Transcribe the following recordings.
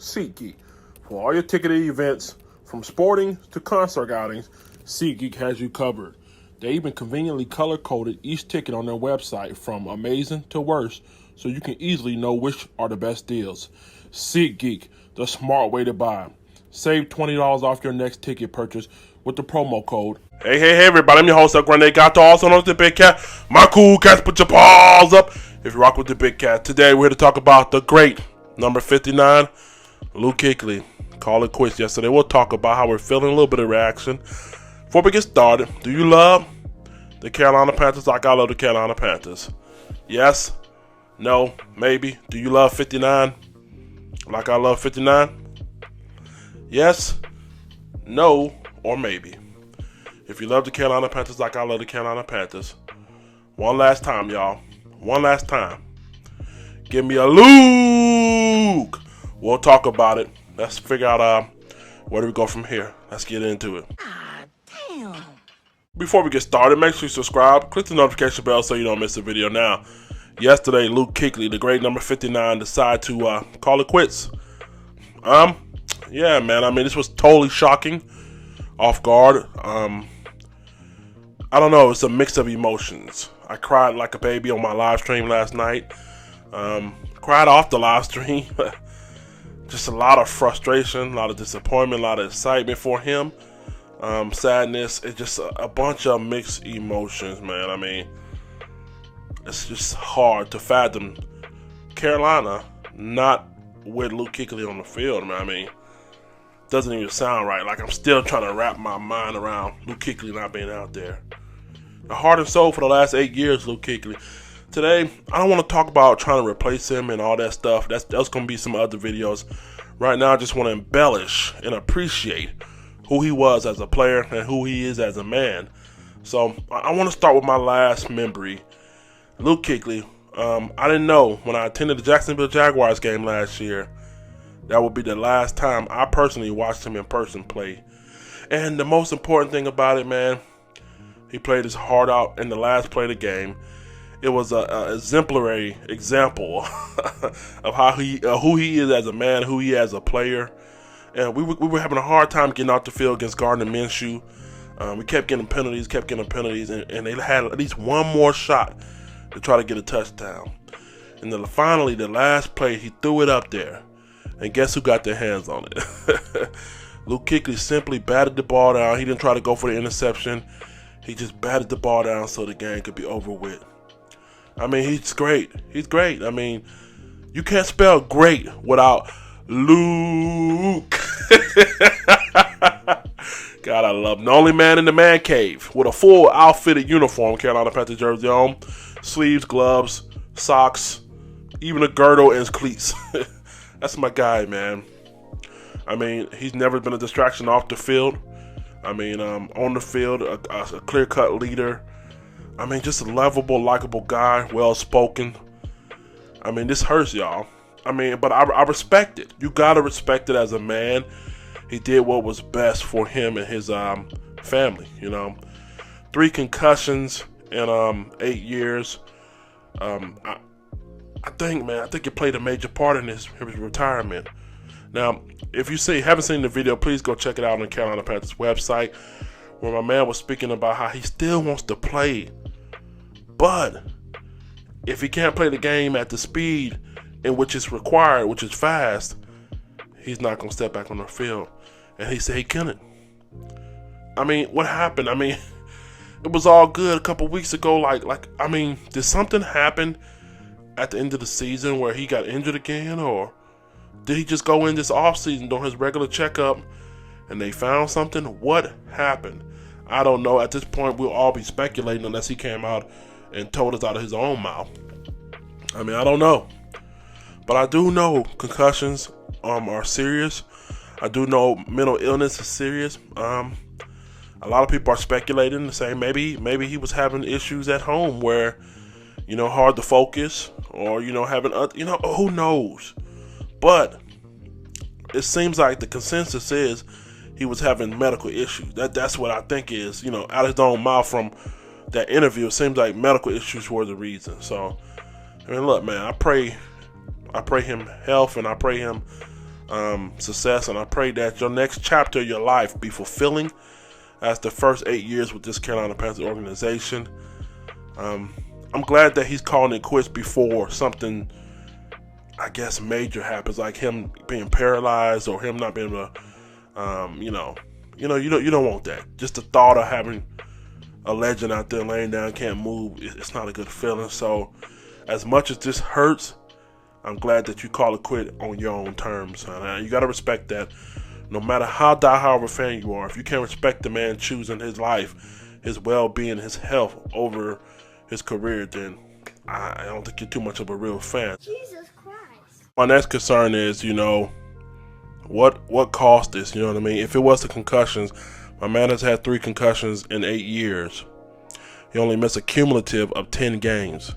SeatGeek. For all your ticketed events, from sporting to concert outings, SeatGeek has you covered. They even conveniently color-coded each ticket on their website from amazing to worst, so you can easily know which are the best deals. SeatGeek, the smart way to buy. Save $20 off your next ticket purchase with the promo code. Hey, everybody, I'm your host, El Grande Gato, also known as the Big Cat. My cool cats, put your paws up if you rock with the Big Cat. Today, we're here to talk about the great number 59, Luke Kuechly. Call it quits yesterday. We'll talk about how we're feeling, a little bit of reaction. Before we get started, do you love the Carolina Panthers like I love the Carolina Panthers? Yes? No? Maybe? Do you love 59 like I love 59? Yes? No? Or maybe? If you love the Carolina Panthers like I love the Carolina Panthers, one last time, y'all. One last time. Give me a Luke. We'll talk about it. Let's figure out where do we go from here. Let's get into it. Damn. Before we get started, make sure you subscribe. Click the notification bell so you don't miss a video. Now, yesterday, Luke Kuechly, the great number 59, decided to call it quits. Yeah, man. I mean, this was totally shocking. Off guard. I don't know. It's a mix of emotions. I cried like a baby on my live stream last night. Cried off the live stream. Just a lot of frustration, a lot of disappointment, a lot of excitement for him. Sadness. It's just a bunch of mixed emotions, man. I mean, it's just hard to fathom Carolina not with Luke Kuechly on the field, man. I mean, doesn't even sound right. Like, I'm still trying to wrap my mind around Luke Kuechly not being out there. The heart and soul for the last 8 years, Luke Kuechly. Today, I don't want to talk about trying to replace him and all that stuff. That's going to be some other videos. Right now, I just want to embellish and appreciate who he was as a player and who he is as a man. So, I want to start with my last memory. Luke Kuechly. I didn't know when I attended the Jacksonville Jaguars game last year, that would be the last time I personally watched him in person play. And the most important thing about it, man, he played his heart out in the last play of the game. It was a exemplary example of how who he is as a man, who he is as a player. And we were having a hard time getting out the field against Gardner Minshew. We kept getting penalties, and they had at least one more shot to try to get a touchdown. And then finally, the last play, he threw it up there. And guess who got their hands on it? Luke Kuechly simply batted the ball down. He didn't try to go for the interception. He just batted the ball down so the game could be over with. I mean, he's great. He's great. I mean, you can't spell great without Luke. God, I love him. The only man in the man cave with a full outfitted uniform, Carolina Panthers jersey on, sleeves, gloves, socks, even a girdle and cleats. That's my guy, man. I mean, he's never been a distraction off the field. I mean, on the field, a clear-cut leader. I mean, just a lovable, likable guy, well-spoken. I mean, this hurts, y'all. I mean, but I respect it. You got to respect it as a man. He did what was best for him and his family, you know. 3 concussions in 8 years. I think it played a major part in his retirement. Now, if you haven't seen the video, please go check it out on the Carolina Panthers website, where my man was speaking about how he still wants to play. But if he can't play the game at the speed in which it's required, which is fast, he's not going to step back on the field. And he said he couldn't. I mean, what happened? I mean, it was all good a couple weeks ago. I mean, did something happen at the end of the season where he got injured again? Or did he just go in this offseason doing his regular checkup and they found something? What happened? I don't know. At this point, we'll all be speculating unless he came out and told us out of his own mouth. I mean, I don't know. But I do know concussions are serious. I do know mental illness is serious. A lot of people are speculating to say maybe he was having issues at home where, you know, hard to focus, or, you know, having, you know, who knows. But it seems like the consensus is he was having medical issues. That's what I think is, you know, out of his own mouth from that interview. It seems like medical issues were the reason. So, I mean, look, man, I pray him health, and I pray him success, and I pray that your next chapter of your life be fulfilling as the first 8 years with this Carolina Panthers organization. I'm glad that he's calling it quits before something, I guess, major happens, like him being paralyzed or him not being able to, you don't want that. Just the thought of having a legend out there laying down, can't move, it's not a good feeling. So, as much as this hurts, I'm glad that you call it quit on your own terms. You got to respect that. No matter how diehard of a fan you are, if you can't respect the man choosing his life, his well-being, his health over his career, then I don't think you're too much of a real fan. Jesus Christ. My next concern is, what caused this? You know what I mean? If it was the concussions, my man has had 3 concussions in 8 years. He only missed a cumulative of 10 games.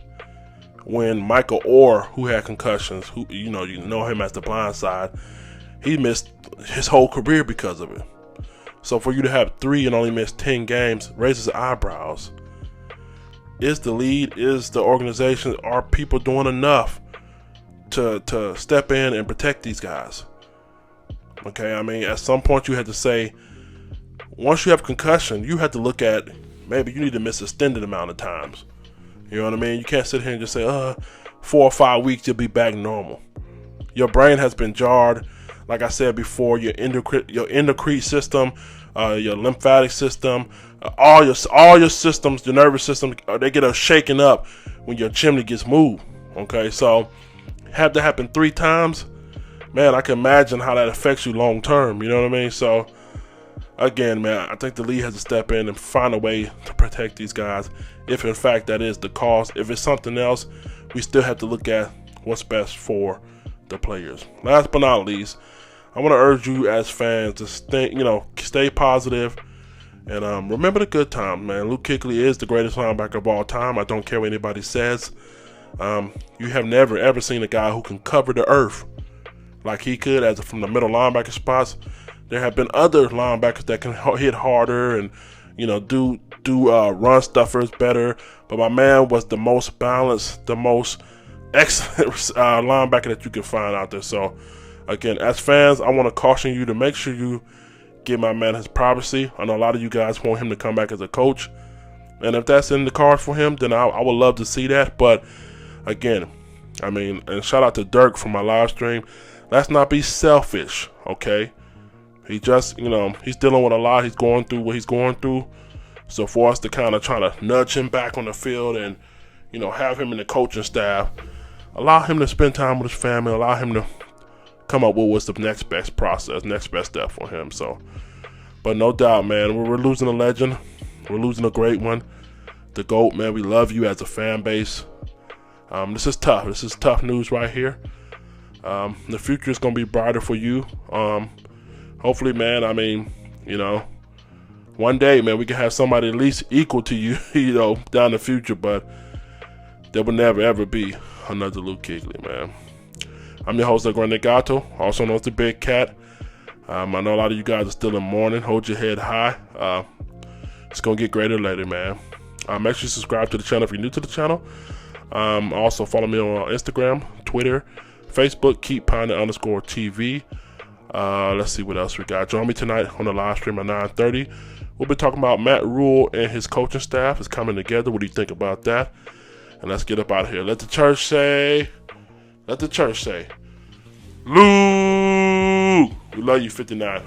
When Michael Orr, who had concussions, who you know him as the blind side, he missed his whole career because of it. So for you to have 3 and only miss 10 games raises eyebrows. Is the lead, is the organization, are people doing enough to step in and protect these guys? Okay, I mean, at some point you had to say, once you have concussion, you have to look at maybe you need to miss extended amount of times. You know what I mean? You can't sit here and just say, 4 or 5 weeks, you'll be back normal. Your brain has been jarred. Like I said before, your endocrine system, your lymphatic system, all your systems, your nervous system, they get shaken up when your chimney gets moved. Okay, so have to happen 3 times. Man, I can imagine how that affects you long term. You know what I mean? So again, man, I think the league has to step in and find a way to protect these guys. If in fact that is the cause, if it's something else, we still have to look at what's best for the players. Last but not least, I want to urge you as fans to stay positive and remember the good times, man. Luke Kuechly is the greatest linebacker of all time. I don't care what anybody says. You have never ever seen a guy who can cover the earth like he could from the middle linebacker spots. There have been other linebackers that can hit harder and do run stuffers better, but my man was the most balanced, the most excellent linebacker that you can find out there. So again, as fans, I want to caution you to make sure you give my man his privacy. I know a lot of you guys want him to come back as a coach, and if that's in the card for him, then I would love to see that. But again, I mean, and shout out to Dirk from my live stream. Let's not be selfish, okay? He just, he's dealing with a lot. He's going through what he's going through. So for us to kind of try to nudge him back on the field and, have him in the coaching staff, allow him to spend time with his family, allow him to come up with what's the next best process, next best step for him. So, but no doubt, man, we're losing a legend. We're losing a great one. The GOAT, man, we love you as a fan base. This is tough. This is tough news right here. The future is going to be brighter for you. Hopefully, man, I mean, one day, man, we can have somebody at least equal to you, down the future, but there will never, ever be another Luke Kuechly, man. I'm your host, Grande Gato, also known as the Big Cat. I know a lot of you guys are still in mourning. Hold your head high. It's going to get greater later, man. Make sure you subscribe to the channel if you're new to the channel. Also, follow me on Instagram, Twitter, Facebook, KeepPounding_TV. Let's see what else we got. Join me tonight on the live stream at 9:30. We'll be talking about Matt Rule and his coaching staff is coming together. What do you think about that? And let's get up out of here. Let the church say, Luke, we love you, 59.